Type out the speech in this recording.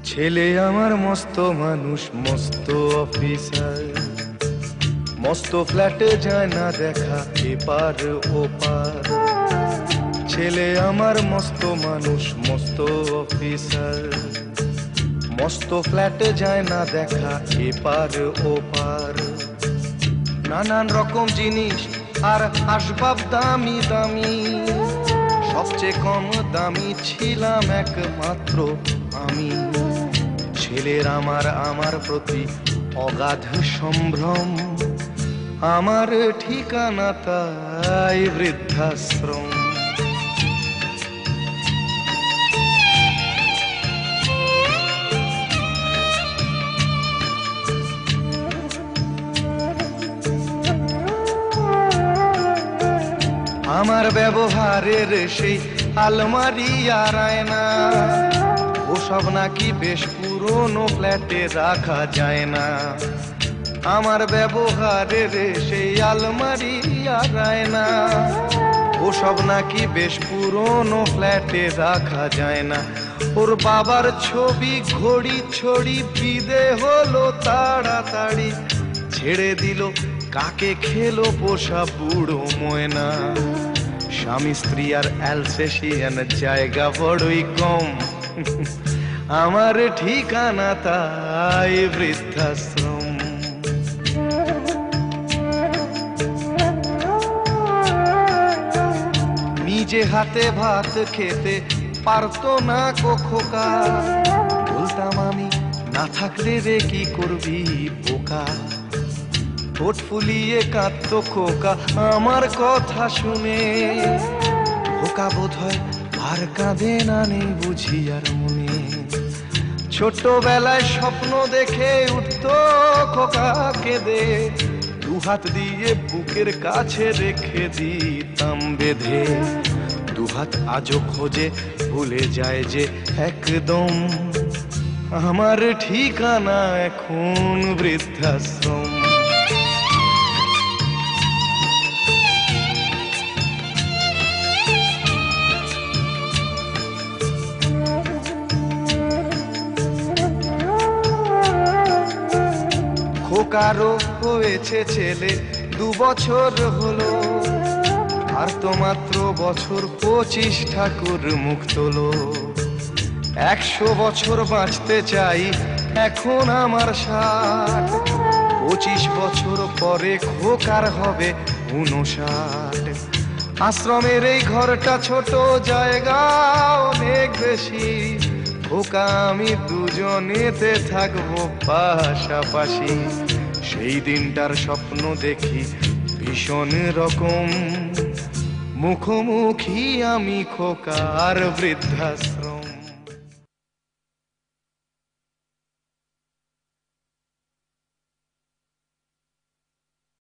ছেলে আমার মস্ত মানুষ, মস্ত অফিসার, মস্ত ফ্ল্যাটে যায় না দেখা এপার ওপার। ছেলে আমার মস্ত মানুষ, মস্ত অফিসার, মস্ত ফ্ল্যাটে যায় না দেখা এপার ওপার। নানান রকম জিনিস আর আসবাব দামি দামি, সবচেয়ে কম দামি ছিলাম একমাত্র আমি। ছেলের আমার প্রতি অগাধ সম্ভ্রম, আমার ঠিকানা তাই বৃদ্ধাশ্রম। আমার ব্যবহারের সেই আলমারি আর আয়না, ওসব নাকি বেশ পুরনো ফ্ল্যাটে রাখা যায় না। আমার ব্যবহারের সেই আলমারি আর আয়না, ওসব নাকি বেশ পুরনো ফ্ল্যাটে রাখা যায় না। ওর বাবার ছবি ঘড়ি ছড়ি বিদে হলো তাড়াতাড়ি, ছেড়ে দিল কাকে খেলো পোষা বুড়ো ময়না। স্বামী স্ত্রী আর অ্যালসেশিয়ান জায়গা বড়ই কম, আমার ঠিকানা তাই বৃদ্ধাশ্রম। নিজে হাতে ভাত খেতে পারতো না খোকা, বলতাম আমি না থাকলে রে কি করবি বোকা। ঠোঁট ফুলিয়ে কাঁদতো খোকা আমার কথা শুনে, খোকা বোধ হয় আর কাঁদে না, নেই বুঝি আর মনে। ছোটবেলায় স্বপ্ন দেখে উঠতো খোকা কেঁদে, দুহাত দিয়ে বুকের কাছে রেখে দিতাম বেঁধে। দুহাত আজও খোঁজে ভুলে যায় যে একদম, আমার ঠিকানা এখন বৃদ্ধাশ্রম। খোকারও হয়েছে ছেলে 2 বছর হলো, আর তো মাত্র বছর 25 ঠাকুর মুখ তোলো। 100 বছর বাঁচতে চাই এখন আমার 60, 25 বছর পরে খোকার হবে 59। আশ্রমের এই ঘরটা ছোট, জায়গা অনেক বেশি, খোকা আমি দুজনেতে থাকবো পাশাপাশি। সেই দিনটার স্বপ্ন দেখি ভীষণ রকম, মুখোমুখি আমি খোকার বৃদ্ধাশ্রম।